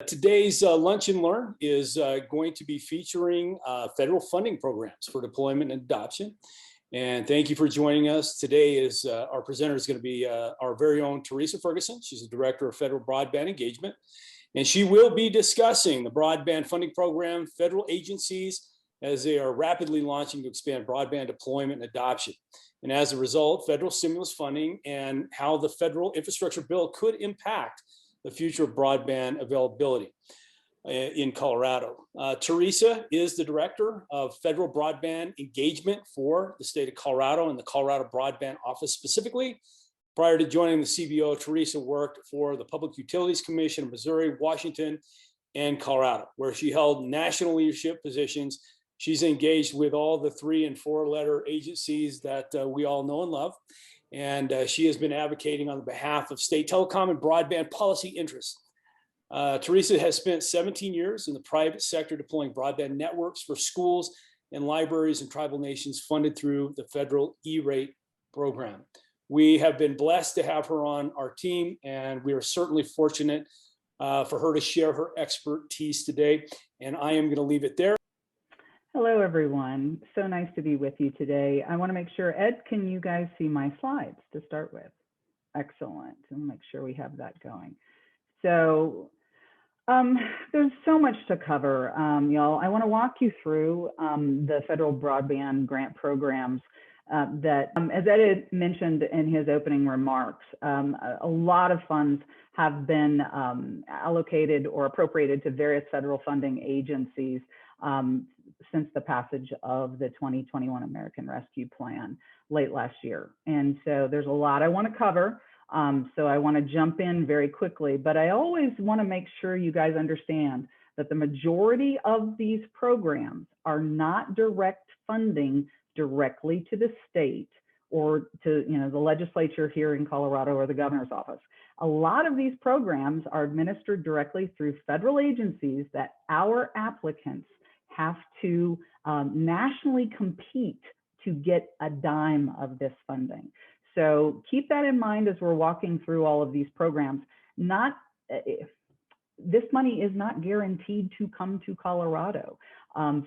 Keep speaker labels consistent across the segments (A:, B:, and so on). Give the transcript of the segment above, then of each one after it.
A: Today's Lunch and Learn is going to be featuring federal funding programs for deployment and adoption. And thank you for joining us. Today is our presenter is going to be our very own Teresa Ferguson. She's the Director of Federal Broadband Engagement. And she will be discussing the broadband funding program, federal agencies, as they are rapidly launching to expand broadband deployment and adoption. And as a result, federal stimulus funding and how the federal infrastructure bill could impact the future of broadband availability in Colorado. Teresa is the Director of Federal Broadband Engagement for the state of Colorado and the Colorado Broadband Office specifically. Prior to joining the CBO, Teresa worked for the Public Utilities Commission of Missouri, Washington, and Colorado, where she held national leadership positions. She's engaged with all the 3- and 4-letter agencies that we all know and love. And she has been advocating on behalf of state telecom and broadband policy interests. Teresa has spent 17 years in the private sector deploying broadband networks for schools and libraries in tribal nations funded through the federal E-rate program. We have been blessed to have her on our team, and we are certainly fortunate for her to share her expertise today. And I am going to leave it there.
B: Hello, everyone. So nice to be with you today. I want to make sure, Ed, can you guys see my slides to start with? Excellent. And make sure we have that going. So there's so much to cover, y'all. I want to walk you through the federal broadband grant programs that, as Ed had mentioned in his opening remarks, a lot of funds have been allocated or appropriated to various federal funding agencies since the passage of the 2021 American Rescue Plan late last year. And so there's a lot I want to cover. So I want to jump in very quickly, but I always want to make sure you guys understand that the majority of these programs are not direct funding directly to the state or to the legislature here in Colorado or the governor's office. A lot of these programs are administered directly through federal agencies that our applicants have to nationally compete to get a dime of this funding. So keep that in mind as we're walking through all of these programs. This money is not guaranteed to come to Colorado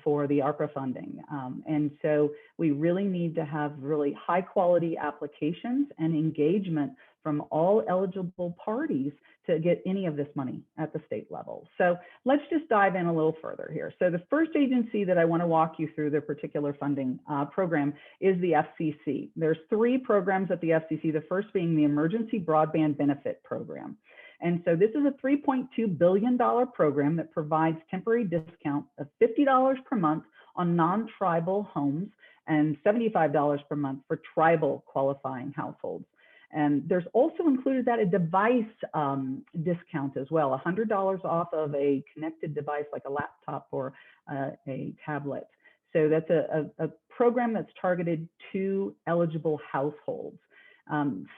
B: for the ARPA funding. And so we really need to have really high quality applications and engagement from all eligible parties to get any of this money at the state level. So let's just dive in a little further here. So the first agency that I want to walk you through their particular funding program is the FCC. There's 3 programs at the FCC, the first being the Emergency Broadband Benefit Program. And so this is a $3.2 billion program that provides temporary discount of $50 per month on non-tribal homes and $75 per month for tribal qualifying households. And there's also included that a device discount as well, $100 off of a connected device like a laptop or a tablet. So that's a program that's targeted to eligible households.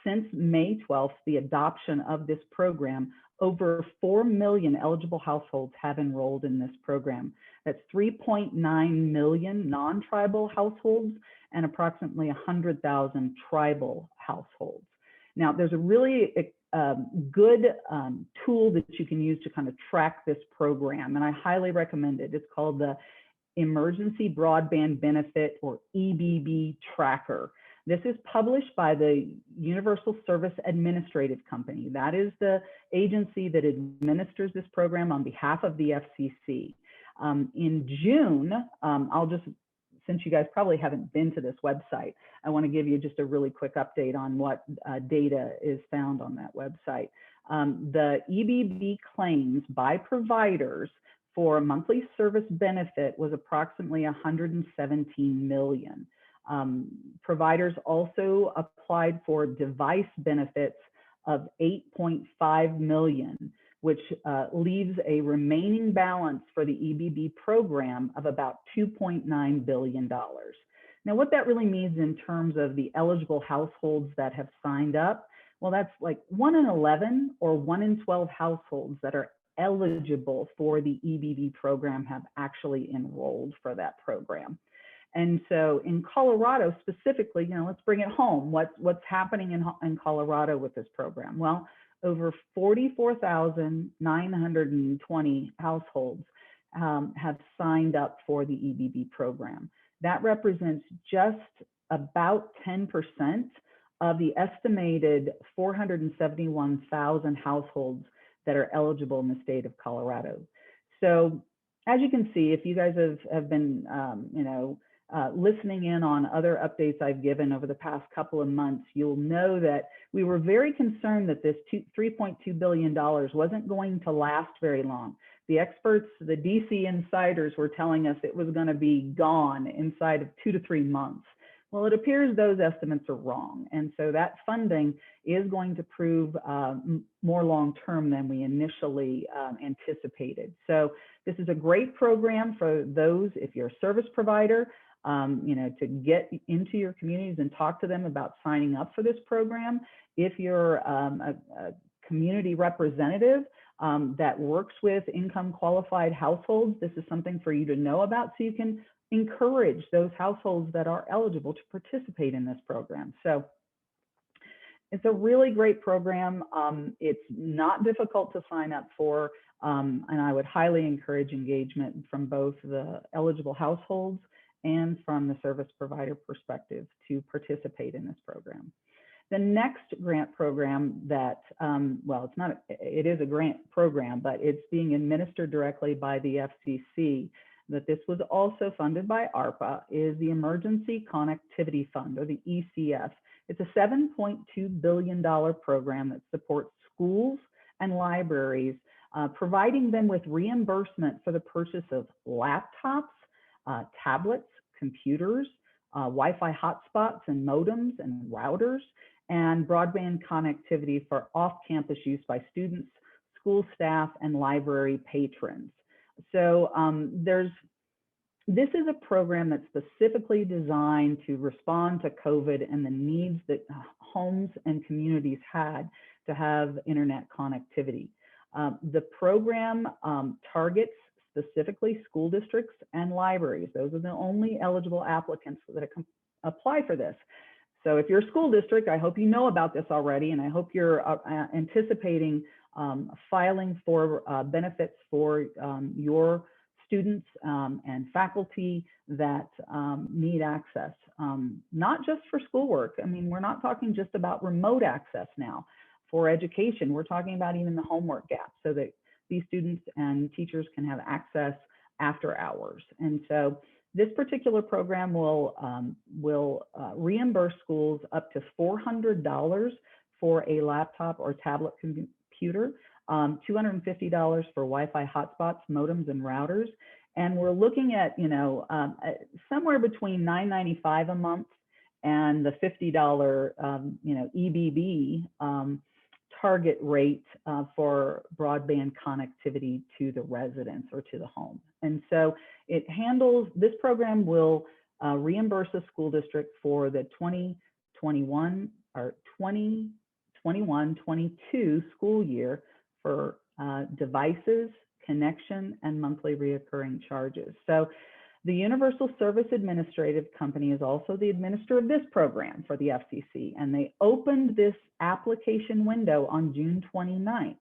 B: Since May 12th, the adoption of this program, over 4 million eligible households have enrolled in this program. That's 3.9 million non-tribal households and approximately 100,000 tribal households. Now, there's a really good tool that you can use to kind of track this program, and I highly recommend it. It's called the Emergency Broadband Benefit, or EBB Tracker. This is published by the Universal Service Administrative Company. That is the agency that administers this program on behalf of the FCC. In June, since you guys probably haven't been to this website, I want to give you just a really quick update on what data is found on that website. The EBB claims by providers for a monthly service benefit was approximately 117 million. Providers also applied for device benefits of 8.5 million, which leaves a remaining balance for the EBB program of about $2.9 billion. Now, what that really means in terms of the eligible households that have signed up, well, that's like 1 in 11 or 1 in 12 households that are eligible for the EBB program have actually enrolled for that program. And so in Colorado specifically, let's bring it home. What's happening in Colorado with this program? Well, over 44,920 households have signed up for the EBB program. That represents just about 10% of the estimated 471,000 households that are eligible in the state of Colorado. So as you can see, if you guys have been listening in on other updates I've given over the past couple of months, you'll know that we were very concerned that this $3.2 billion wasn't going to last very long. The experts, the DC insiders, were telling us it was going to be gone inside of 2 to 3 months. Well, it appears those estimates are wrong. And so that funding is going to prove more long-term than we initially anticipated. So this is a great program for those, if you're a service provider, to get into your communities and talk to them about signing up for this program. If you're a community representative that works with income qualified households, this is something for you to know about so you can encourage those households that are eligible to participate in this program. So it's a really great program. It's not difficult to sign up for, and I would highly encourage engagement from both the eligible households and from the service provider perspective to participate in this program. The next grant program that, it is a grant program, but it's being administered directly by the FCC, that this was also funded by ARPA, is the Emergency Connectivity Fund, or the ECF. It's a $7.2 billion program that supports schools and libraries, providing them with reimbursement for the purchase of laptops, tablets, computers, Wi-Fi hotspots and modems and routers, and broadband connectivity for off-campus use by students, school staff, and library patrons. So this is a program that's specifically designed to respond to COVID and the needs that homes and communities had to have internet connectivity. The program targets specifically school districts and libraries. Those are the only eligible applicants that can apply for this. So if you're a school district, I hope you know about this already, and I hope you're anticipating filing for benefits for your students and faculty that need access, not just for schoolwork. I mean, we're not talking just about remote access now for education. We're talking about even the homework gap so that these students and teachers can have access after hours. And so this particular program will reimburse schools up to $400 for a laptop or tablet computer, $250 for Wi-Fi hotspots, modems, and routers. And we're looking at, somewhere between $9.95 a month and the $50, EBB target rate for broadband connectivity to the residents or to the home. And so this program will reimburse a school district for the 2021-22 school year for devices, connection, and monthly reoccurring charges. So the Universal Service Administrative Company is also the administrator of this program for the FCC, and they opened this application window on June 29th.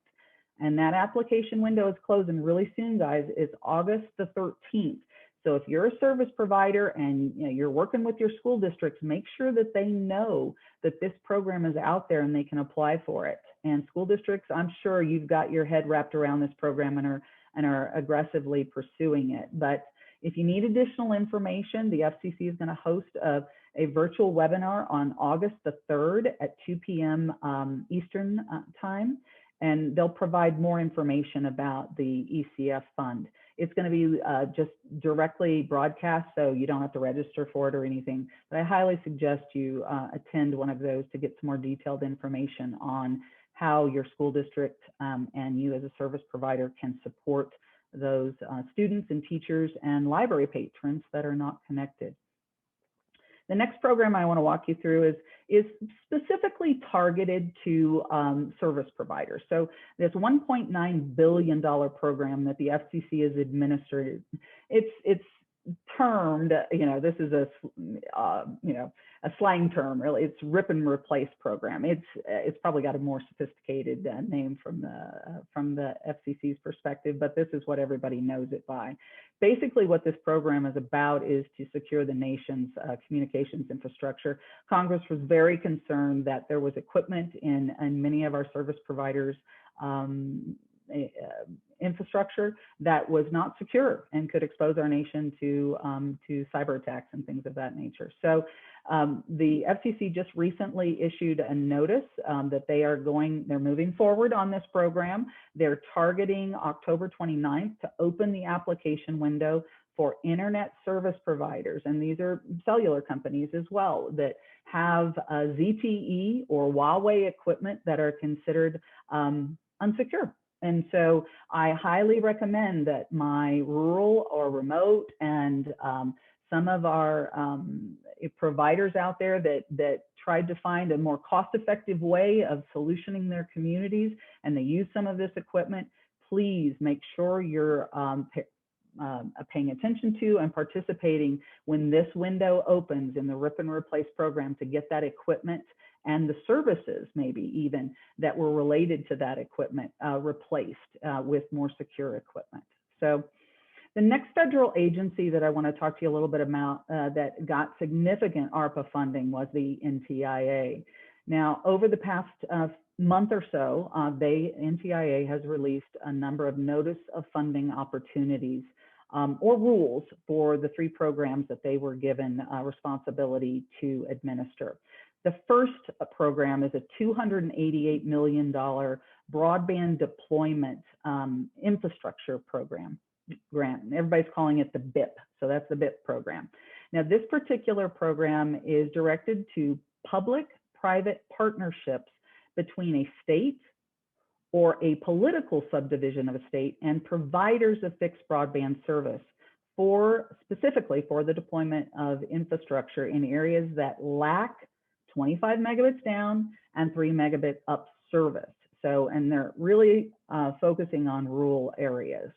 B: And that application window is closing really soon, guys. It's August the 13th. So if you're a service provider and you're working with your school districts, make sure that they know that this program is out there and they can apply for it. And school districts, I'm sure you've got your head wrapped around this program and are aggressively pursuing it. But if you need additional information, the FCC is going to host a virtual webinar on August the 3rd at 2 p.m. Eastern time, and they'll provide more information about the ECF fund. It's going to be just directly broadcast, so you don't have to register for it or anything. But I highly suggest you attend one of those to get some more detailed information on how your school district and you as a service provider can support those students and teachers and library patrons that are not connected. The next program I want to walk you through is specifically targeted to service providers. So this $1.9 billion program that the FCC has administered, it's termed, this is a, a slang term, really. It's rip and replace program. It's probably got a more sophisticated name from the FCC's perspective, but this is what everybody knows it by. Basically, what this program is about is to secure the nation's communications infrastructure. Congress was very concerned that there was equipment in many of our service providers' infrastructure that was not secure and could expose our nation to cyber attacks and things of that nature. So the FCC just recently issued a notice that they're moving forward on this program. They're targeting October 29th to open the application window for internet service providers. And these are cellular companies as well that have ZTE or Huawei equipment that are considered unsecure. And so I highly recommend that my rural or remote and some of our providers out there that tried to find a more cost-effective way of solutioning their communities, and they use some of this equipment, please make sure you're paying attention to and participating when this window opens in the Rip and Replace program to get that equipment and the services, maybe even, that were related to that equipment replaced with more secure equipment. So the next federal agency that I want to talk to you a little bit about that got significant ARPA funding was the NTIA. Now, over the past month or so, NTIA has released a number of notice of funding opportunities or rules for the 3 programs that they were given responsibility to administer. The first program is a $288 million broadband deployment infrastructure program grant. Everybody's calling it the BIP. So that's the BIP program. Now, this particular program is directed to public-private partnerships between a state or a political subdivision of a state and providers of fixed broadband service specifically for the deployment of infrastructure in areas that lack 25 megabits down and 3 megabit up service. So, and they're really focusing on rural areas.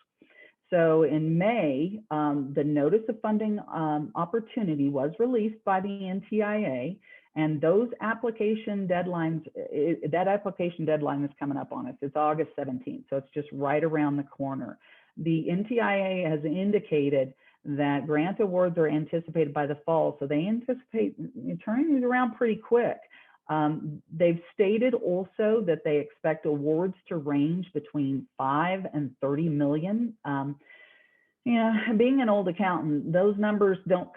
B: So in May, the notice of funding opportunity was released by the NTIA, and those application deadlines, that application deadline is coming up on us. It's August 17th, so it's just right around the corner. The NTIA has indicated that grant awards are anticipated by the fall, so they anticipate turning these around pretty quick. They've stated also that they expect awards to range between 5 and 30 million. Being an old accountant, those numbers don't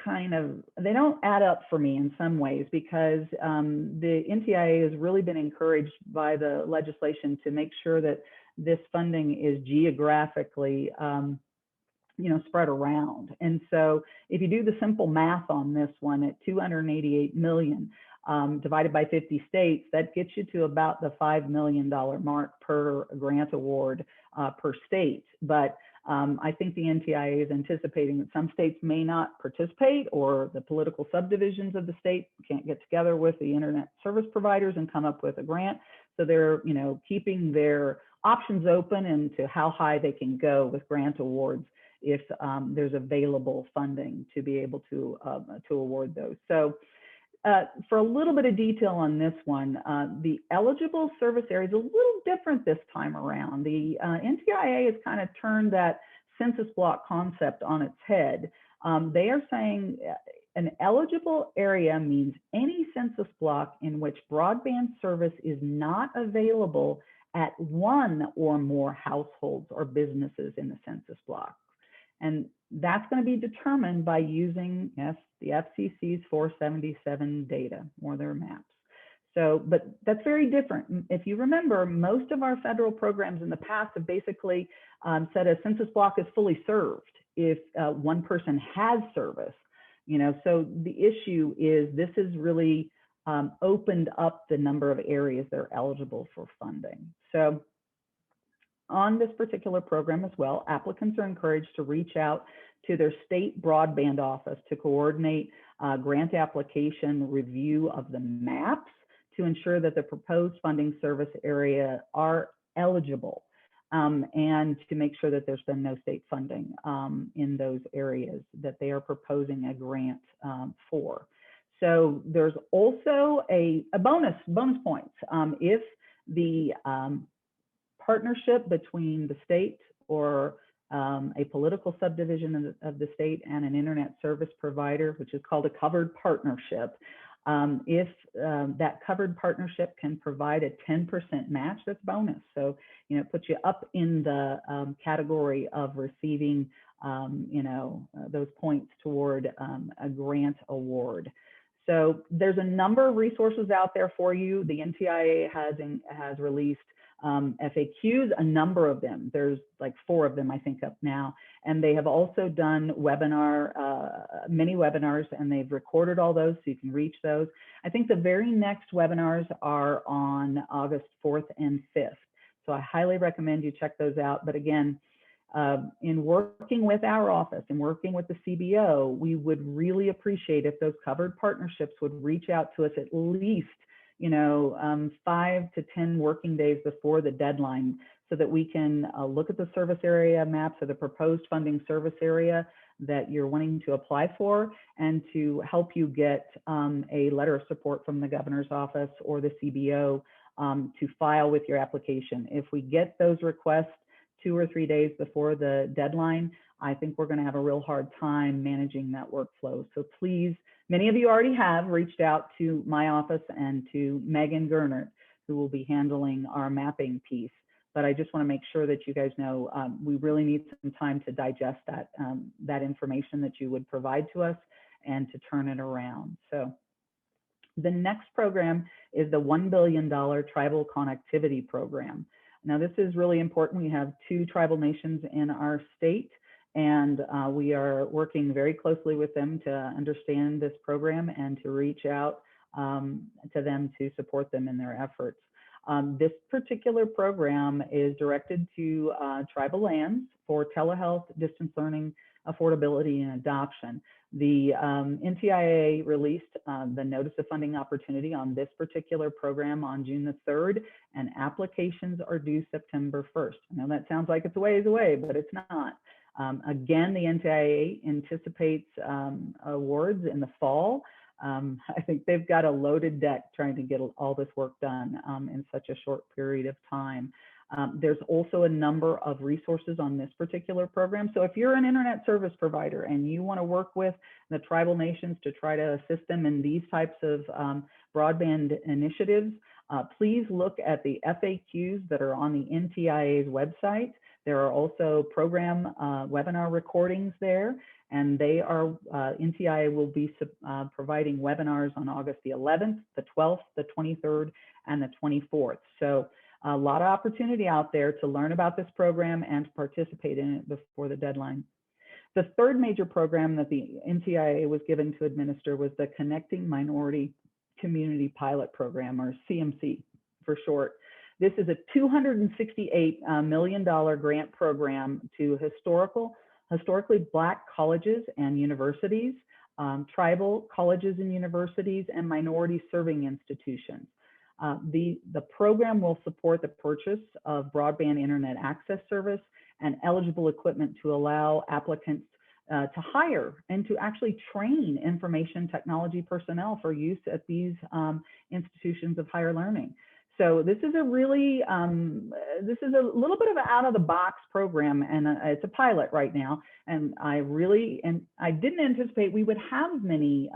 B: add up for me in some ways, because the NTIA has really been encouraged by the legislation to make sure that this funding is geographically spread around. And so if you do the simple math on this one at 288 million divided by 50 states, that gets you to about the $5 million mark per grant award per state. But I think the NTIA is anticipating that some states may not participate, or the political subdivisions of the state can't get together with the internet service providers and come up with a grant. So they're, keeping their options open into how high they can go with grant awards if there's available funding to be able to award those. So for a little bit of detail on this one, the eligible service area is a little different this time around. The NTIA has kind of turned that census block concept on its head. They are saying an eligible area means any census block in which broadband service is not available at one or more households or businesses in the census block. And that's going to be determined by using, yes, the FCC's 477 data or their maps. So, but that's very different. If you remember, most of our federal programs in the past have basically said a census block is fully served if one person has service. So the issue is this is really opened up the number of areas that are eligible for funding. So on this particular program as well, applicants are encouraged to reach out to their state broadband office to coordinate grant application review of the maps to ensure that the proposed funding service area are eligible. and to make sure that there's been no state funding in those areas that they are proposing a grant for. So there's also a bonus points. If the partnership between the state or a political subdivision of the state and an internet service provider, which is called a covered partnership, if that covered partnership can provide a 10% match, that's bonus. So, it puts you up in the category of receiving, those points toward a grant award. So there's a number of resources out there for you. The NTIA has released FAQs, a number of them. There's like 4 of them, I think, up now. And they have also done many webinars, and they've recorded all those so you can reach those. I think the very next webinars are on August 4th and 5th. So I highly recommend you check those out. But again, in working with our office and working with the CBO, we would really appreciate if those covered partnerships would reach out to us at least 5 to 10 working days before the deadline, so that we can look at the service area maps or the proposed funding service area that you're wanting to apply for, and to help you get a letter of support from the governor's office or the CBO to file with your application. If we get those requests 2 or 3 days before the deadline, I think we're going to have a real hard time managing that workflow. So please, many of you already have reached out to my office and to Megan Gernert, who will be handling our mapping piece. But I just want to make sure that you guys know we really need some time to digest that information that you would provide to us and to turn it around. So the next program is the $1 billion Tribal Connectivity Program. Now, this is really important. We have 2 tribal nations in our state, and we are working very closely with them to understand this program and to reach out to them to support them in their efforts. This particular program is directed to tribal lands for telehealth, distance learning, affordability, and adoption. The NTIA released the Notice of Funding Opportunity on this particular program on June the 3rd, and applications are due September 1st. I know that sounds like it's a ways away, but it's not. Again, the NTIA anticipates awards in the fall. I think they've got a loaded deck trying to get all this work done in such a short period of time. There's also a number of resources on this particular program. So if you're an internet service provider and you want to work with the tribal nations to try to assist them in these types of broadband initiatives, please look at the FAQs that are on the NTIA's website. There are also program webinar recordings there, and they are, NTIA will be providing webinars on August the 11th, the 12th, the 23rd, and the 24th. So a lot of opportunity out there to learn about this program and to participate in it before the deadline. The third major program that the NTIA was given to administer was the Connecting Minority Community Pilot Program, or CMC for short. This is a $268 million grant program to historically Black colleges and universities, tribal colleges and universities, and minority serving institutions. The program will support the purchase of broadband internet access service and eligible equipment to allow applicants to hire and to actually train information technology personnel for use at these institutions of higher learning. So this is a really, this is a little bit of an out of the box program, and it's a pilot right now. And I didn't anticipate we would have many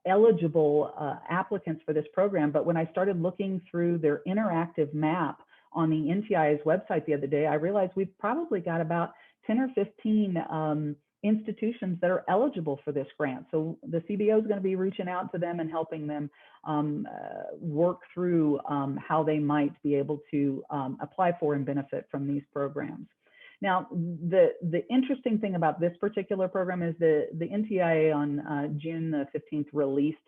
B: eligible applicants for this program. But when I started looking through their interactive map on the NTIA's website the other day, I realized we've probably got about 10 or 15 institutions that are eligible for this grant. So the CBO is going to be reaching out to them and helping them work through how they might be able to apply for and benefit from these programs. Now, the interesting thing about this particular program is the NTIA on June the 15th released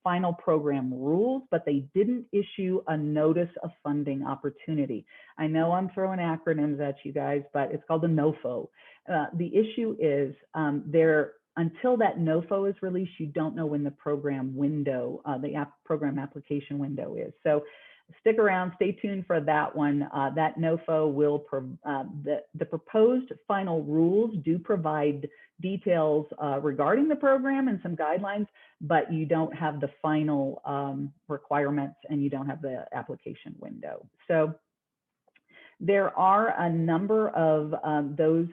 B: final program rules, but they didn't issue a notice of funding opportunity. I know I'm throwing acronyms at you guys, but it's called the NOFO. The issue is until that NOFO is released, you don't know when the program window, program application window is. So stick around, stay tuned for that one. That NOFO will, the proposed final rules do provide details regarding the program and some guidelines, but you don't have the final requirements and you don't have the application window. So there are a number of those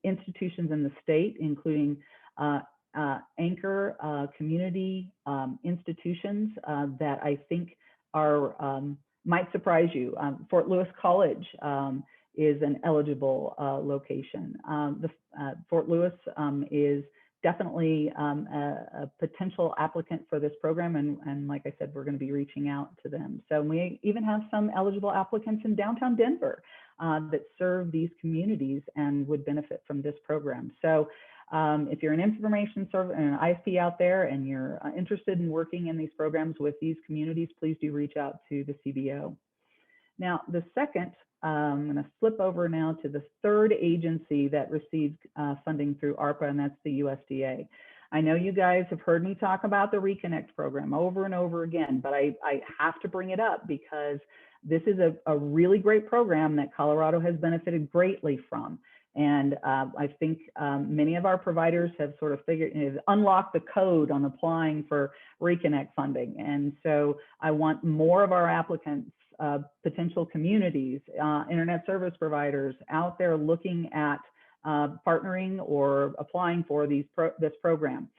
B: institutions in the state, including anchor community institutions that I think are might surprise you. Fort Lewis College is an eligible location. Fort Lewis is definitely a potential applicant for this program, and like I said, we're going to be reaching out to them. So we even have some eligible applicants in downtown Denver that serve these communities and would benefit from this program. So if you're an information service and an ISP out there and you're interested in working in these programs with these communities, please do reach out to the CBO. Now, the second, I'm going to flip over now to the third agency that received funding through ARPA, and that's the USDA. I know you guys have heard me talk about the Reconnect program over and over again, but I have to bring it up because this is a really great program that Colorado has benefited greatly from. And I think many of our providers have sort of unlocked the code on applying for Reconnect funding. And so I want more of our applicants, potential communities, internet service providers out there looking at partnering or applying for this program.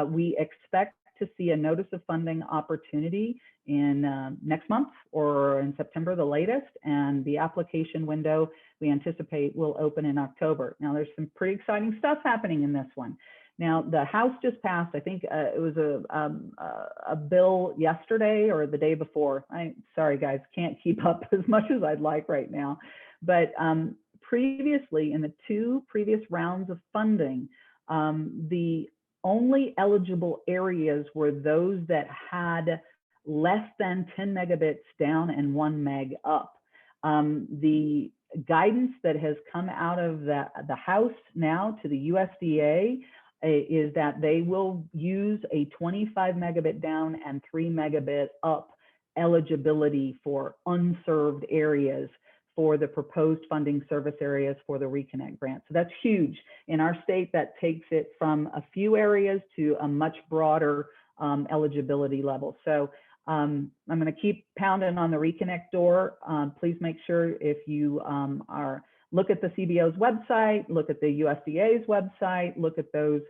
B: We expect to see a notice of funding opportunity in next month or in September, the latest, and the application window we anticipate will open in October. Now, there's some pretty exciting stuff happening in this one. Now, the House just passed, I think it was a bill yesterday or the day before. Sorry, guys, can't keep up as much as I'd like right now. But previously, in the two previous rounds of funding, the only eligible areas were those that had less than 10 megabits down and 1 meg up. The guidance that has come out of the House now to the USDA is that they will use a 25 megabit down and 3 megabit up eligibility for unserved areas for the proposed funding service areas for the Reconnect grant. So that's huge. In our state, that takes it from a few areas to a much broader eligibility level. So I'm going to keep pounding on the Reconnect door. Please make sure if you look at the CBO's website, look at the USDA's website, look at those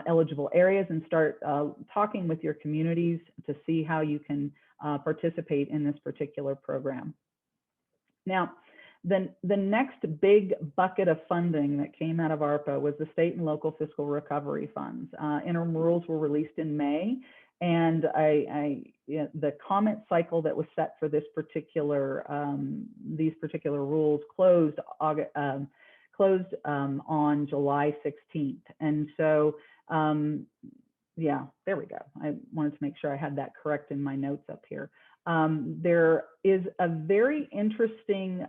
B: eligible areas and start talking with your communities to see how you can participate in this particular program. Now, the next big bucket of funding that came out of ARPA was the state and local fiscal recovery funds. Interim rules were released in May, and the comment cycle that was set for this particular these particular rules closed on July 16th. And so, yeah, there we go. I wanted to make sure I had that correct in my notes up here. There is a very interesting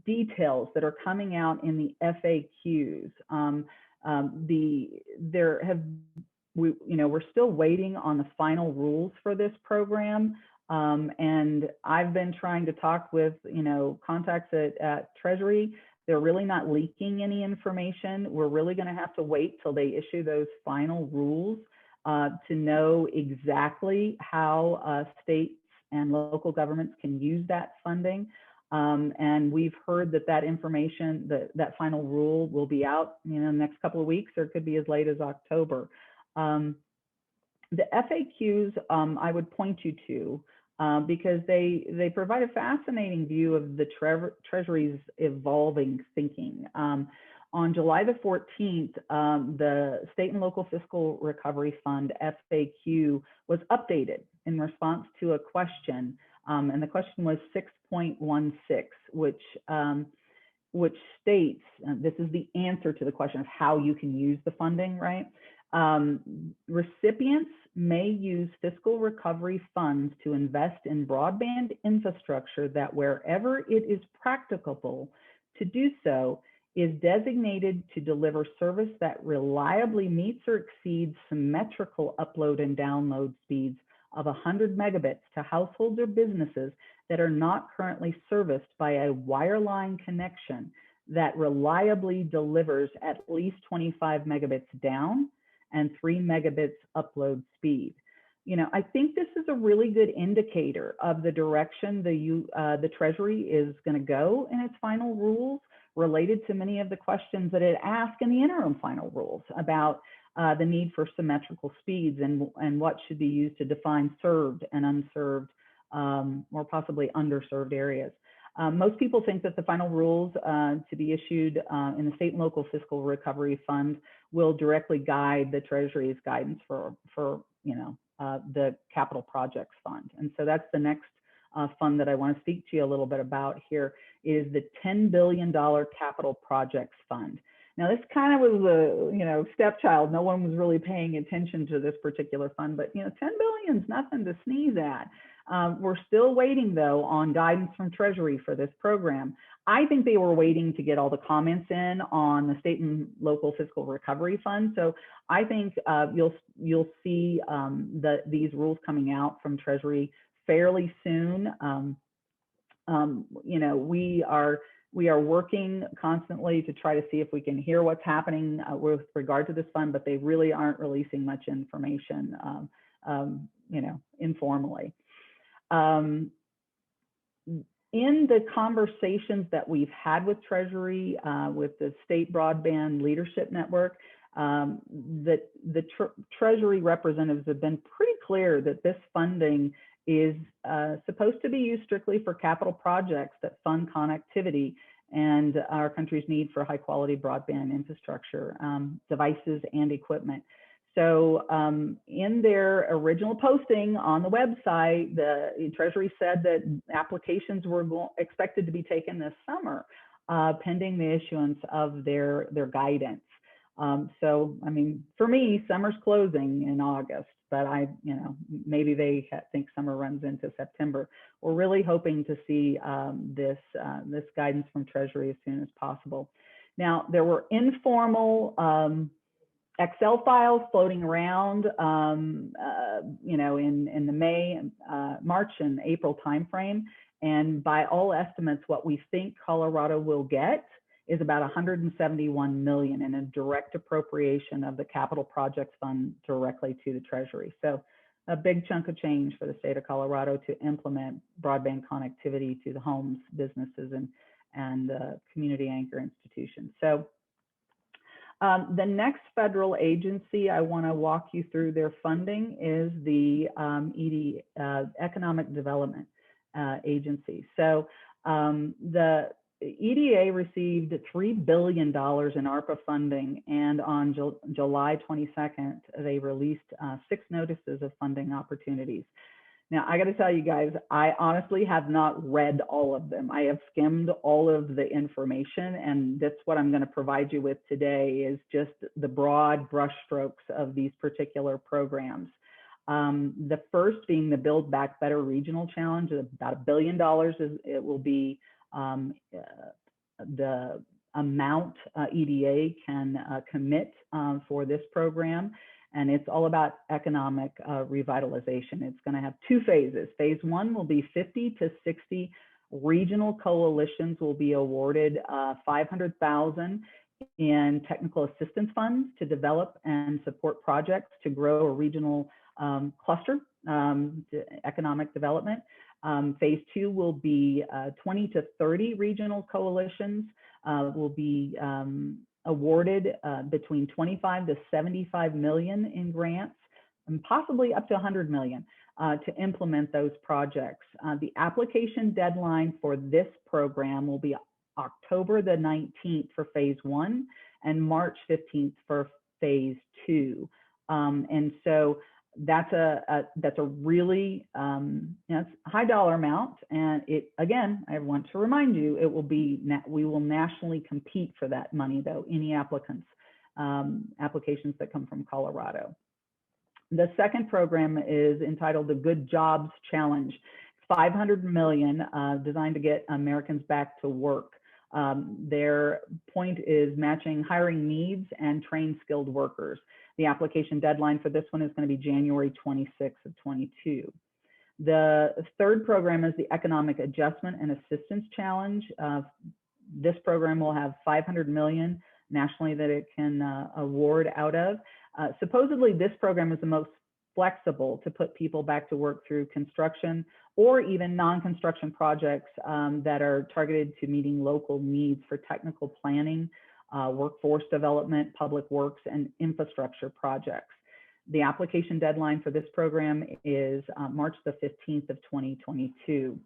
B: details that are coming out in the FAQs. We're still waiting on the final rules for this program. And I've been trying to talk with, contacts at Treasury. They're really not leaking any information. We're really going to have to wait till they issue those final rules to know exactly how states and local governments can use that funding. And we've heard that information, that final rule will be out, in the next couple of weeks, or it could be as late as October. The FAQs I would point you to because they provide a fascinating view of the Treasury's evolving thinking. On July the 14th, the State and Local Fiscal Recovery Fund FAQ was updated in response to a question, and the question was 6.16, which states, this is the answer to the question of how you can use the funding, right? Recipients may use fiscal recovery funds to invest in broadband infrastructure that wherever it is practicable to do so is designated to deliver service that reliably meets or exceeds symmetrical upload and download speeds of 100 megabits to households or businesses that are not currently serviced by a wireline connection that reliably delivers at least 25 megabits down and 3 megabits upload speed. You know, I think this is a really good indicator of the direction the Treasury is going to go in its final rules, related to many of the questions that it asked in the interim final rules about the need for symmetrical speeds and what should be used to define served and unserved or possibly underserved areas. Most people think that the final rules to be issued in the state and local fiscal recovery fund will directly guide the Treasury's guidance for the capital projects fund. And so that's the next fund that I want to speak to you a little bit about here, is the $10 billion capital projects fund. Now, this kind of was a stepchild. No one was really paying attention to this particular fund, but 10 billion is nothing to sneeze at. We're still waiting, though, on guidance from Treasury for this program. I think they were waiting to get all the comments in on the state and local fiscal recovery fund. So I think you'll see these rules coming out from Treasury fairly soon. We are working constantly to try to see if we can hear what's happening with regard to this fund, but they really aren't releasing much information, informally. In the conversations that we've had with Treasury, with the State Broadband Leadership Network, the Treasury representatives have been pretty clear that this funding is supposed to be used strictly for capital projects that fund connectivity and our country's need for high quality broadband infrastructure, devices and equipment. So in their original posting on the website, the Treasury said that applications were expected to be taken this summer, pending the issuance of their guidance. So, I mean, for me, summer's closing in August, but maybe they think summer runs into September. We're really hoping to see this guidance from Treasury as soon as possible. Now, there were informal Excel files floating around, in the March and April timeframe. And by all estimates, what we think Colorado will get is about 171 million in a direct appropriation of the capital projects fund directly to the Treasury. So a big chunk of change for the state of Colorado to implement broadband connectivity to the homes, businesses, and community anchor institutions. So the next federal agency I want to walk you through their funding is the Economic Development Agency. So the EDA received $3 billion in ARPA funding, and on July 22nd, they released 6 notices of funding opportunities. Now, I got to tell you guys, I honestly have not read all of them. I have skimmed all of the information, and that's what I'm going to provide you with today, is just the broad brushstrokes of these particular programs. The first being the Buildback Better Regional Challenge, about $1 billion. It will be the amount EDA can commit for this program. And it's all about economic revitalization. It's going to have 2 phases. Phase 1 will be 50 to 60 regional coalitions will be awarded $500,000 in technical assistance funds to develop and support projects to grow a regional cluster, economic development. Phase 2 will be 20 to 30 regional coalitions will be awarded between 25 to 75 million in grants, and possibly up to 100 million to implement those projects. The application deadline for this program will be October the 19th for phase 1 and March 15th for phase 2. And so that's a really it's a high dollar amount, and it, again, I want to remind you, it will be, we will nationally compete for that money, though, any applications that come from Colorado. The second program is entitled the Good Jobs Challenge. It's $500 million, designed to get Americans back to work. Their point is matching hiring needs and trained skilled workers. The application deadline for this one is going to be January 26th of 22. The third program is the Economic Adjustment and Assistance Challenge. This program will have $500 million nationally that it can award out of. Supposedly, this program is the most flexible to put people back to work through construction or even non-construction projects that are targeted to meeting local needs for technical planning, workforce development, public works, and infrastructure projects. The application deadline for this program is March the 15th of 2022.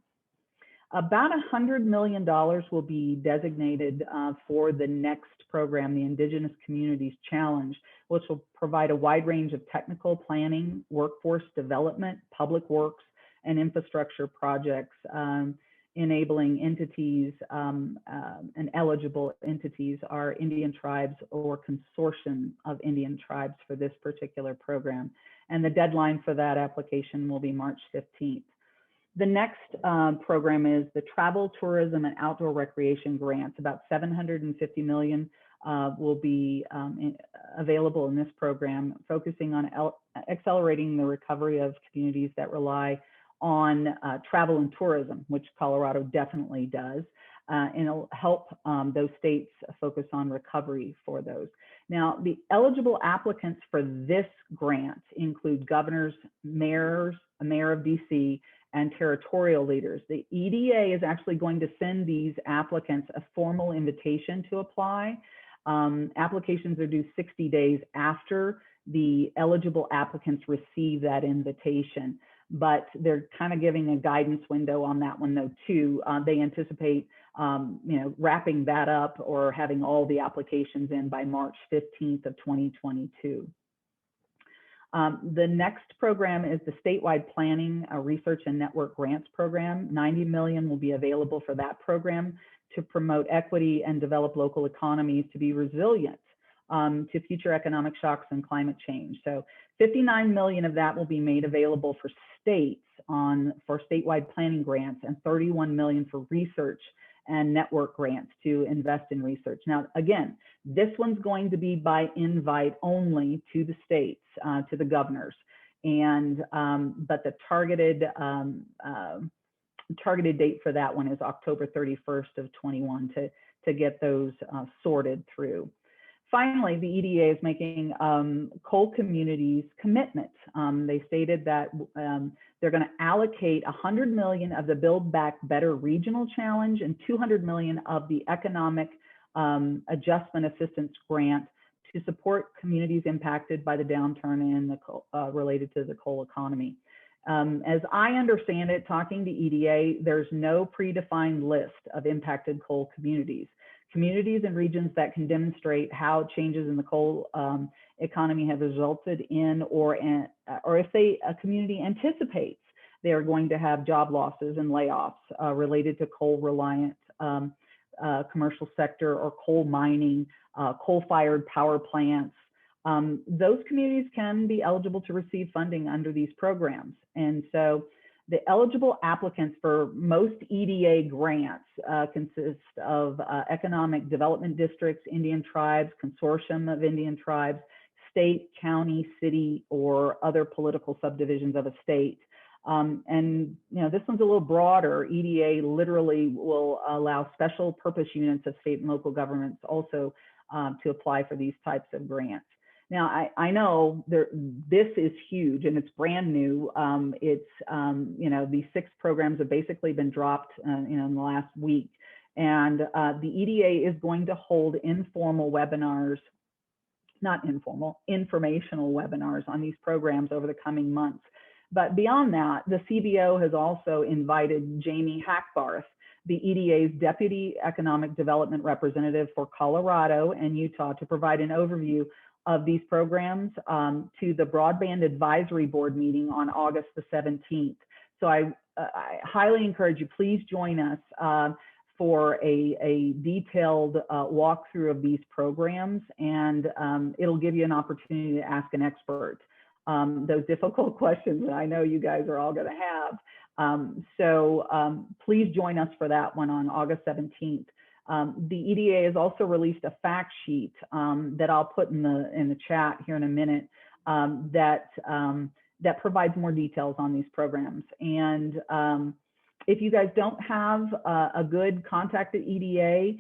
B: About $100 million will be designated for the next program, the Indigenous Communities Challenge, which will provide a wide range of technical planning, workforce development, public works, and infrastructure projects, enabling entities and eligible entities are Indian tribes or consortium of Indian tribes for this particular program. And the deadline for that application will be March 15th. The next program is the Travel, Tourism, and Outdoor Recreation Grants. About $750 million will be available in this program, focusing on accelerating the recovery of communities that rely on travel and tourism, which Colorado definitely does, and it'll help those states focus on recovery for those. Now, the eligible applicants for this grant include governors, mayors, a mayor of DC, and territorial leaders. The EDA is actually going to send these applicants a formal invitation to apply. Applications are due 60 days after the eligible applicants receive that invitation, but they're kind of giving a guidance window on that one though too. They anticipate wrapping that up or having all the applications in by March 15th of 2022. The next program is the Statewide Planning, Research and Network Grants Program. $90 million will be available for that program to promote equity and develop local economies to be resilient to future economic shocks and climate change. So $59 million of that will be made available for states for statewide planning grants, and $31 million for research and network grants to invest in research. Now, again, this one's going to be by invite only to the states, to the governors, and but the targeted date for that one is October 31st of 21 to get those sorted through. Finally, the EDA is making coal communities commitment. They stated that they're going to allocate $100 million of the Build Back Better Regional Challenge and $200 million of the Economic Adjustment Assistance Grant to support communities impacted by the downturn in the related to the coal economy. As I understand it, talking to EDA, there's no predefined list of impacted coal communities. Communities and regions that can demonstrate how changes in the coal economy have resulted in, or if a community anticipates they are going to have job losses and layoffs related to coal-reliant commercial sector or coal mining, coal-fired power plants. Those communities can be eligible to receive funding under these programs. And so the eligible applicants for most EDA grants consist of economic development districts, Indian tribes, consortium of Indian tribes, state, county, city, or other political subdivisions of a state. And this one's a little broader. EDA literally will allow special purpose units of state and local governments also to apply for these types of grants. Now, I know this is huge and it's brand new. These 6 programs have basically been dropped in the last week. And the EDA is going to hold informal webinars, not informal, informational webinars on these programs over the coming months. But beyond that, the CBO has also invited Jamie Hackbarth, the EDA's Deputy Economic Development Representative for Colorado and Utah, to provide an overview of these programs to the Broadband Advisory Board meeting on August the 17th. So I highly encourage you, please join us for a detailed walkthrough of these programs, and it'll give you an opportunity to ask an expert those difficult questions that I know you guys are all going to have. Please join us for that one on August 17th. The EDA has also released a fact sheet that I'll put in the chat here in a minute that provides more details on these programs. And if you guys don't have a good contact at EDA,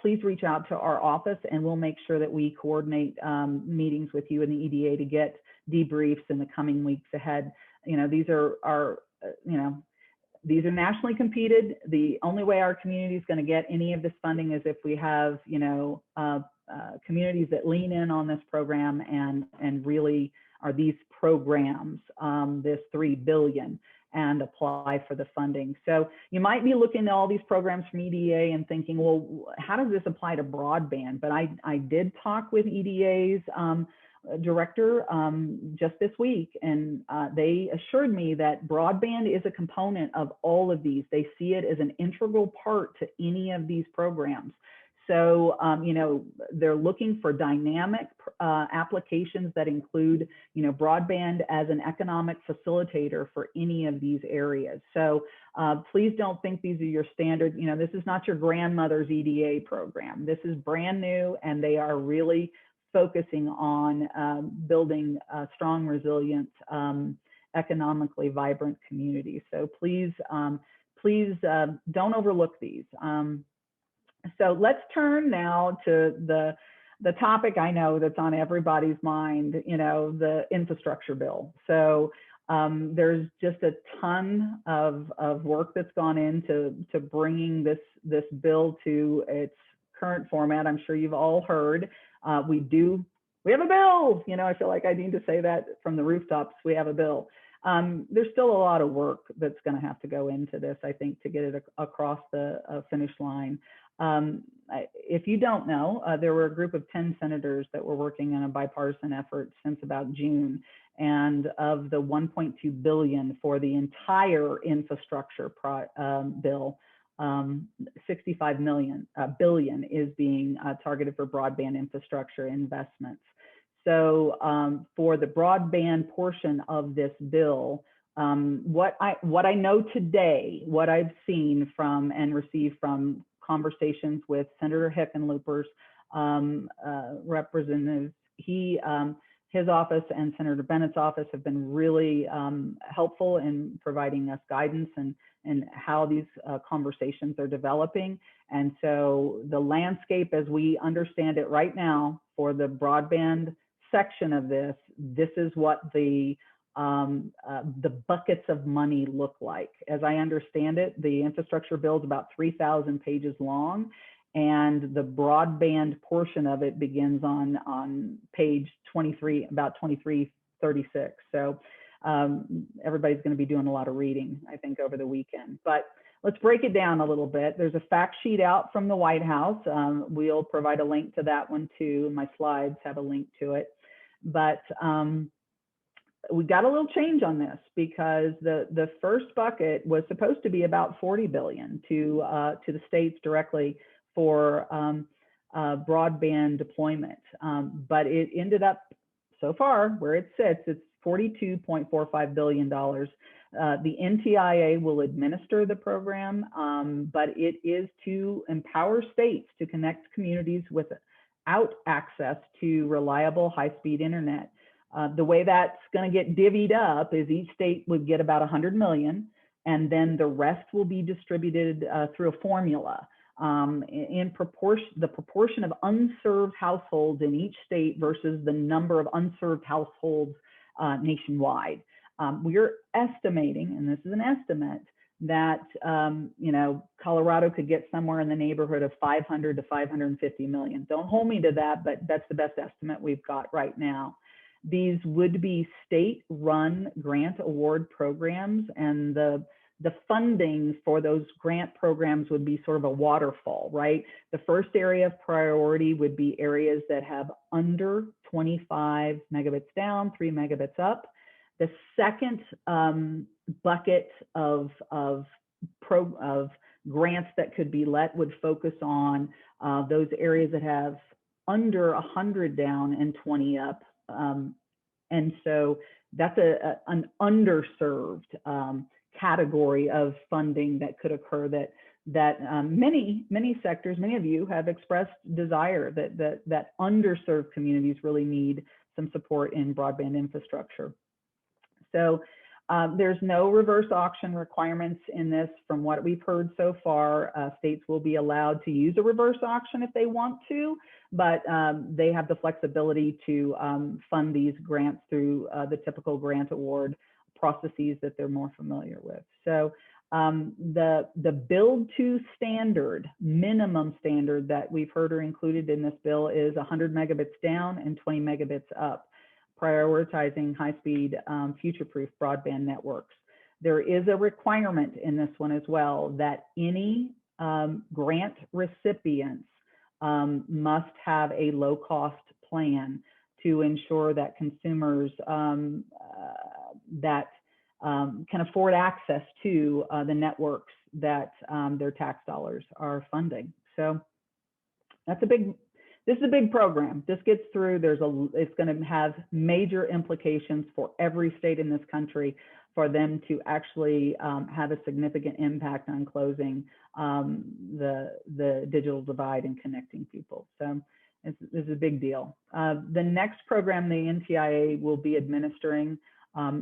B: please reach out to our office and we'll make sure that we coordinate meetings with you in the EDA to get debriefs in the coming weeks ahead. You know, these are these are nationally competed. The only way our community is going to get any of this funding is if we have, you know, communities that lean in on this program and really are these programs, this $3 billion, and apply for the funding. So you might be looking at all these programs from EDA and thinking, well, how does this apply to broadband? But I did talk with EDA's director just this week, and they assured me that broadband is a component of all of these. They see it as an integral part to any of these programs. So, you know, they're looking for dynamic applications that include, you know, broadband as an economic facilitator for any of these areas. So please don't think these are your standard, you know, this is not your grandmother's EDA program. This is brand new, and they are really focusing on building a strong, resilient, economically vibrant communities. So please, please don't overlook these. So let's turn now to the topic I know that's on everybody's mind, you know, the infrastructure bill. So there's just a ton of work that's gone into bringing this bill to its current format. I'm sure you've all heard. We have a bill. You know, I feel like I need to say that from the rooftops. We have a bill. There's still a lot of work that's going to have to go into this, I think, to get it across the finish line. If you don't know, there were a group of 10 senators that were working on a bipartisan effort since about June, and of the $1.2 billion for the entire infrastructure bill, 65 billion is being targeted for broadband infrastructure investments. So for the broadband portion of this bill, what I know today, what I've seen from and received from conversations with Senator Hickenlooper's representatives, his office and Senator Bennett's office have been really helpful in providing us guidance and how these conversations are developing. And so the landscape as we understand it right now for the broadband section of this is what the buckets of money look like. As I understand it, the infrastructure bill is about 3,000 pages long, and the broadband portion of it begins on page 23, about 2336. So everybody's going to be doing a lot of reading, I think, over the weekend. But let's break it down a little bit. There's a fact sheet out from the White House. We'll provide a link to that one too. My slides have a link to it. But we got a little change on this because the first bucket was supposed to be about $40 billion to the states directly for broadband deployment. But it ended up, so far, where it sits, it's $42.45 billion. The NTIA will administer the program, but it is to empower states to connect communities without access to reliable high-speed internet. The way that's going to get divvied up is each state would get about 100 million, and then the rest will be distributed through a formula. In proportion, the proportion of unserved households in each state versus the number of unserved households nationwide. We're estimating, and this is an estimate, that you know, Colorado could get somewhere in the neighborhood of 500 to 550 million. Don't hold me to that, but that's the best estimate we've got right now. These would be state-run grant award programs, and the funding for those grant programs would be sort of a waterfall, right? The first area of priority would be areas that have under 25 megabits down, 3 megabits up. The second bucket of grants that could be let would focus on those areas that have under 100 down and 20 up. And so that's an underserved category of funding that could occur that many sectors, many of you have expressed desire that underserved communities really need some support in broadband infrastructure. So there's no reverse auction requirements in this. From what we've heard so far, states will be allowed to use a reverse auction if they want to, but they have the flexibility to fund these grants through the typical grant award processes that they're more familiar with. So the build to standard, minimum standard that we've heard are included in this bill is 100 megabits down and 20 megabits up, prioritizing high-speed, future-proof broadband networks. There is a requirement in this one as well that any grant recipients must have a low-cost plan to ensure that consumers that can afford access to the networks that their tax dollars are funding. So that's this is a big program. This gets through, it's going to have major implications for every state in this country for them to actually have a significant impact on closing the digital divide and connecting people. So this is a big deal. The next program the NTIA will be administering,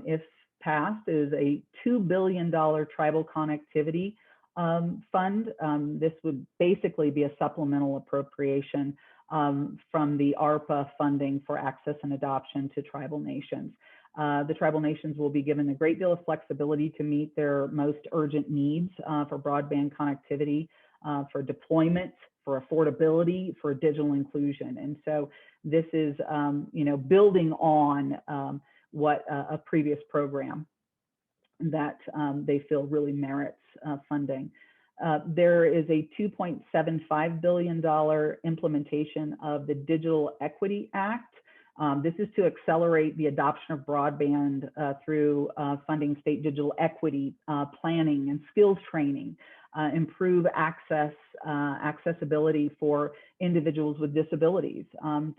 B: if passed, is a $2 billion tribal connectivity fund. This would basically be a supplemental appropriation from the ARPA funding for access and adoption to tribal nations. The tribal nations will be given a great deal of flexibility to meet their most urgent needs for broadband connectivity, for deployment, for affordability, for digital inclusion. And so this is, building on what a previous program that they feel really merits funding. There is a $2.75 billion implementation of the Digital Equity Act. This is to accelerate the adoption of broadband through funding state digital equity planning and skills training, improve accessibility for individuals with disabilities,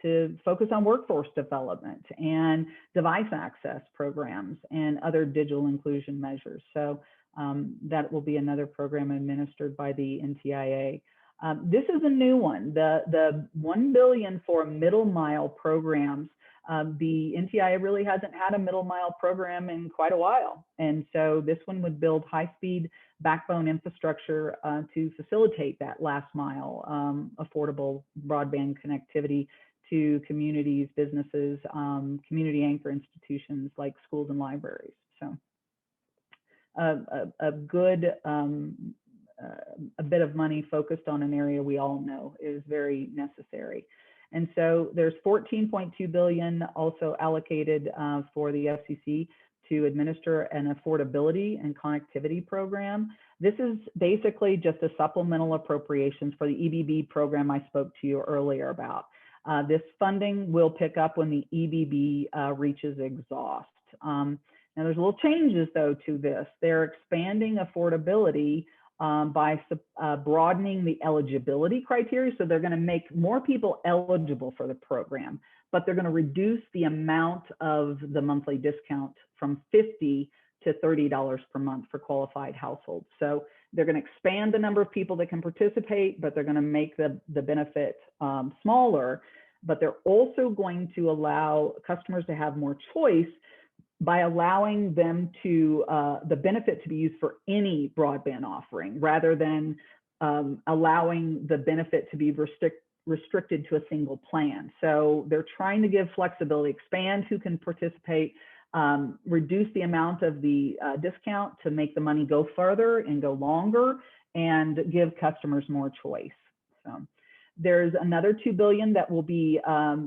B: to focus on workforce development and device access programs and other digital inclusion measures. So that will be another program administered by the NTIA. This is a new one, the $1 billion for middle mile programs. The NTIA really hasn't had a middle mile program in quite a while. And so this one would build high-speed backbone infrastructure to facilitate that last mile affordable broadband connectivity to communities, businesses, community anchor institutions like schools and libraries. So a good a bit of money focused on an area we all know is very necessary. And so there's $14.2 billion also allocated for the FCC to administer an affordability and connectivity program. This is basically just a supplemental appropriations for the EBB program I spoke to you earlier about. This funding will pick up when the EBB reaches exhaust. Now there's little changes though to this. They're expanding affordability by broadening the eligibility criteria. So they're going to make more people eligible for the program, but they're going to reduce the amount of the monthly discount from $50 to $30 per month for qualified households. So they're going to expand the number of people that can participate, but they're going to make the benefit smaller, but they're also going to allow customers to have more choice by allowing them to, the benefit to be used for any broadband offering, rather than allowing the benefit to be restricted to a single plan. So they're trying to give flexibility, expand who can participate, reduce the amount of the discount to make the money go further and go longer, and give customers more choice. So there's another $2 billion that will be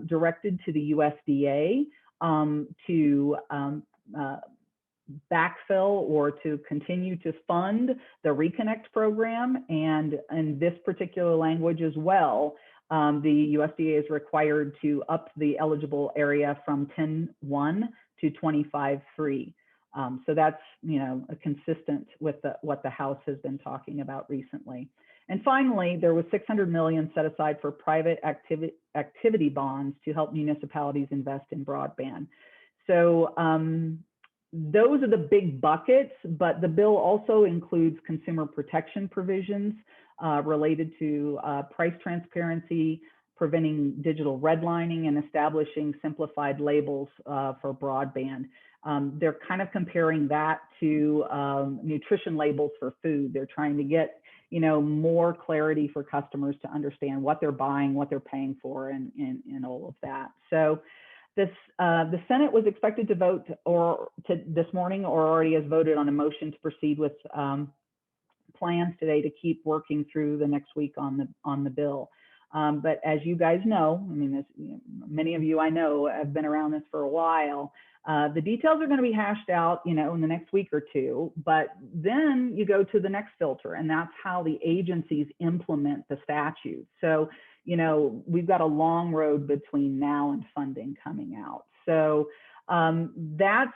B: directed to the USDA to backfill or to continue to fund the Reconnect program. And in this particular language as well, the USDA is required to up the eligible area from 10.1 to 25.3. So that's, consistent with what the House has been talking about recently. And finally, there was $600 million set aside for private activity bonds to help municipalities invest in broadband. So those are the big buckets, but the bill also includes consumer protection provisions related to price transparency, preventing digital redlining, and establishing simplified labels for broadband. They're kind of comparing that to nutrition labels for food. They're trying to get, you know, more clarity for customers to understand what they're buying, what they're paying for, and all of that. So the Senate was expected to vote this morning, or already has voted on a motion to proceed with plans today to keep working through the next week on the bill. But as you guys know, I mean, many of you I know have been around this for a while. The details are going to be hashed out, you know, in the next week or two, but then you go to the next filter, and that's how the agencies implement the statute. So, you know, we've got a long road between now and funding coming out. So that's,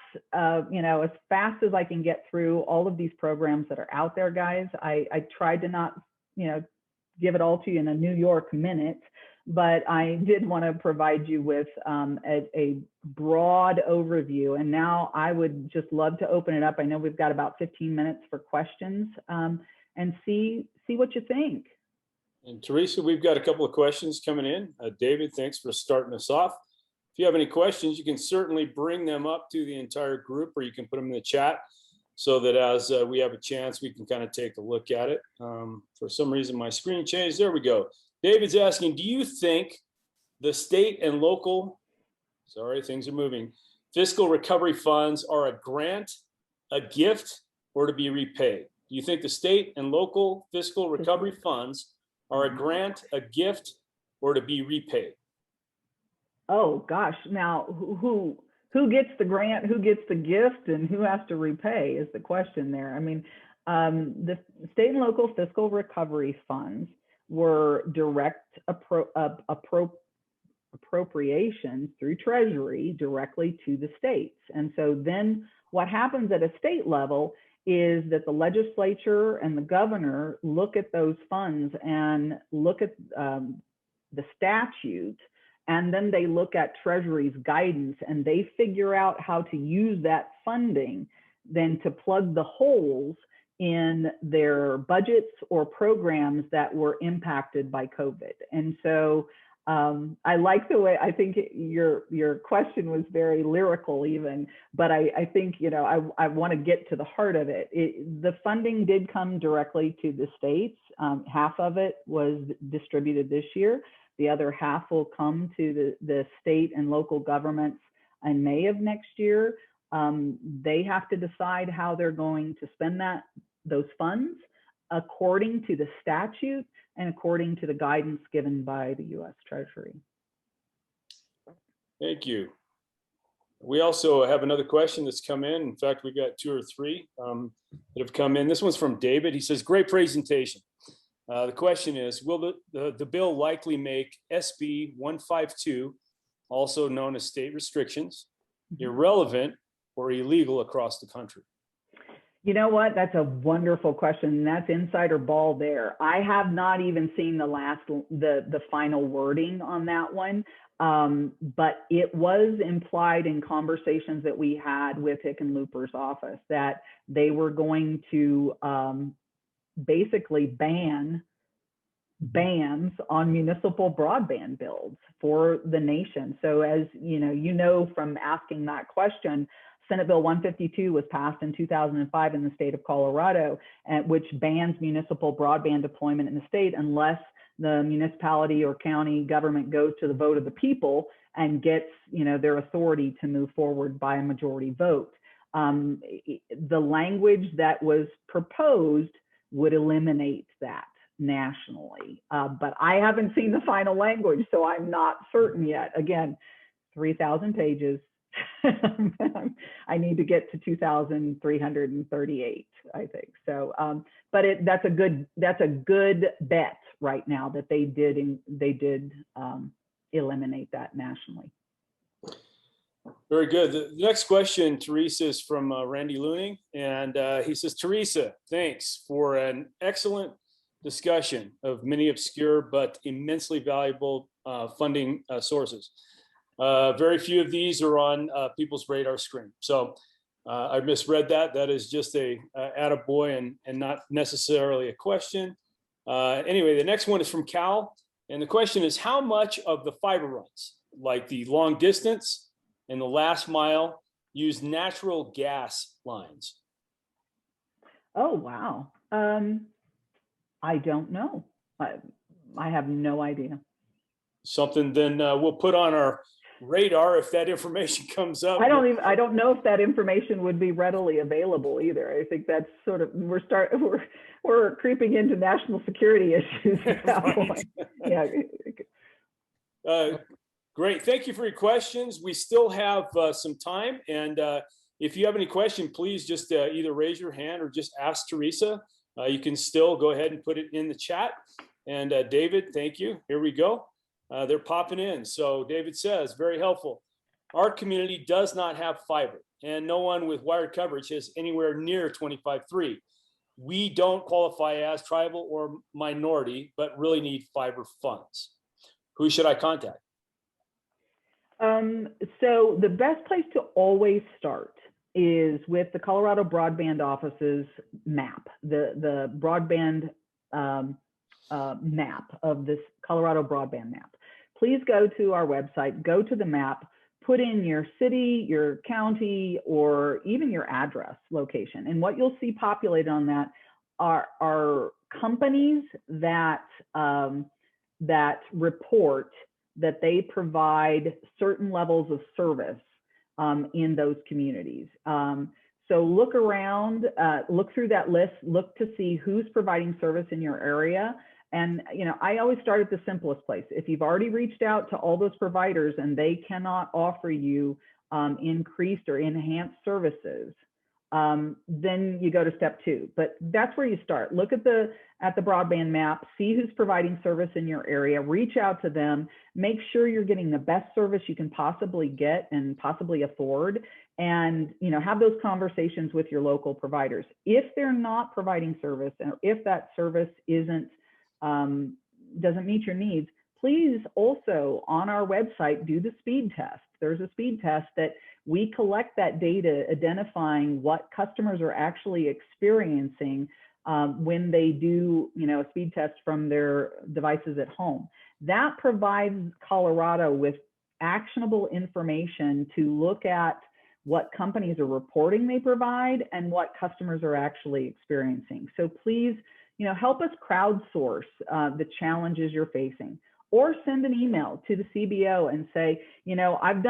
B: you know, as fast as I can get through all of these programs that are out there, guys. I tried to not, you know, give it all to you in a New York minute, but I did want to provide you with a broad overview. And now I would just love to open it up. I know we've got about 15 minutes for questions, and see what you think.
A: And Teresa, we've got a couple of questions coming in. David, thanks for starting us off. If you have any questions, you can certainly bring them up to the entire group, or you can put them in the chat, so that as we have a chance, we can kind of take a look at it. For some reason, my screen changed. There we go. David's asking, do you think the state and local, sorry, things are moving, fiscal recovery funds are a grant, a gift, or to be repaid? Do you think the state and local fiscal recovery funds are a grant, a gift, or to be repaid?
B: Oh gosh, now who gets the grant, who gets the gift, and who has to repay is the question there. I mean, the state and local fiscal recovery funds were direct appropriations through Treasury directly to the states. And so then what happens at a state level is that the legislature and the governor look at those funds and look at the statute, and then they look at Treasury's guidance, and they figure out how to use that funding then to plug the holes in their budgets or programs that were impacted by COVID. And so I like the way, I think your question was very lyrical even, but I think, you know, I want to get to the heart of it. The funding did come directly to the states. Half of it was distributed this year. The other half will come to the state and local governments in May of next year. They have to decide how they're going to spend those funds according to the statute and according to the guidance given by the U.S. Treasury.
A: Thank you. We also have another question that's come in. In fact, we've got 2 or 3 that have come in. This one's from David. He says, great presentation. The question is, will the bill likely make SB 152, also known as state restrictions, irrelevant or illegal across the country?
B: You know what? That's a wonderful question. That's insider ball there. I have not even seen the final wording on that one, but it was implied in conversations that we had with Hickenlooper's office that they were going to basically bans on municipal broadband builds for the nation. So as you know from asking that question, Senate Bill 152 was passed in 2005 in the state of Colorado, which bans municipal broadband deployment in the state unless the municipality or county government goes to the vote of the people and gets, you know, their authority to move forward by a majority vote. The language that was proposed would eliminate that nationally, but I haven't seen the final language, so I'm not certain yet. Again, 3,000 pages. I need to get to 2,338, I think. So, but that's a good bet right now that they did eliminate that nationally.
A: Very good. The next question, Teresa, is from Randy Looning, and he says, Teresa, thanks for an excellent discussion of many obscure but immensely valuable funding sources. Very few of these are on people's radar screen. So I misread that. That is just a attaboy and not necessarily a question. Anyway, the next one is from Cal. And the question is, how much of the fiber runs, like the long distance and the last mile, use natural gas lines?
B: Oh, wow. I don't know. I have no idea.
A: Something then we'll put on our radar if that information comes up.
B: I don't know if that information would be readily available either. I think that's sort of, we're creeping into national security issues at that point. Yeah.
A: Great. Thank you for your questions. We still have some time. And if you have any question, please just either raise your hand or just ask Teresa. You can still go ahead and put it in the chat. And David, thank you. Here we go. They're popping in. So David says, very helpful. Our community does not have fiber, and no one with wired coverage has anywhere near 25.3. We don't qualify as tribal or minority, but really need fiber funds. Who should I contact?
B: So the best place to always start is with the Colorado Broadband Office's map, the broadband map of this Colorado broadband map. Please go to our website, go to the map, put in your city, your county, or even your address location. And what you'll see populated on that are companies that, that report that they provide certain levels of service in those communities. So look around, look through that list, look to see who's providing service in your area. And, you know, I always start at the simplest place. If you've already reached out to all those providers and they cannot offer you increased or enhanced services, then you go to step 2. But that's where you start. Look at the broadband map, see who's providing service in your area, reach out to them, make sure you're getting the best service you can possibly get and possibly afford, and, you know, have those conversations with your local providers. If they're not providing service, and if that service doesn't meet your needs, please also on our website do the speed test. There's a speed test that we collect that data identifying what customers are actually experiencing when they do, you know, a speed test from their devices at home. That provides Colorado with actionable information to look at what companies are reporting they provide and what customers are actually experiencing. So please, you know, help us crowdsource the challenges you're facing, or send an email to the CBO and say, you know, I've done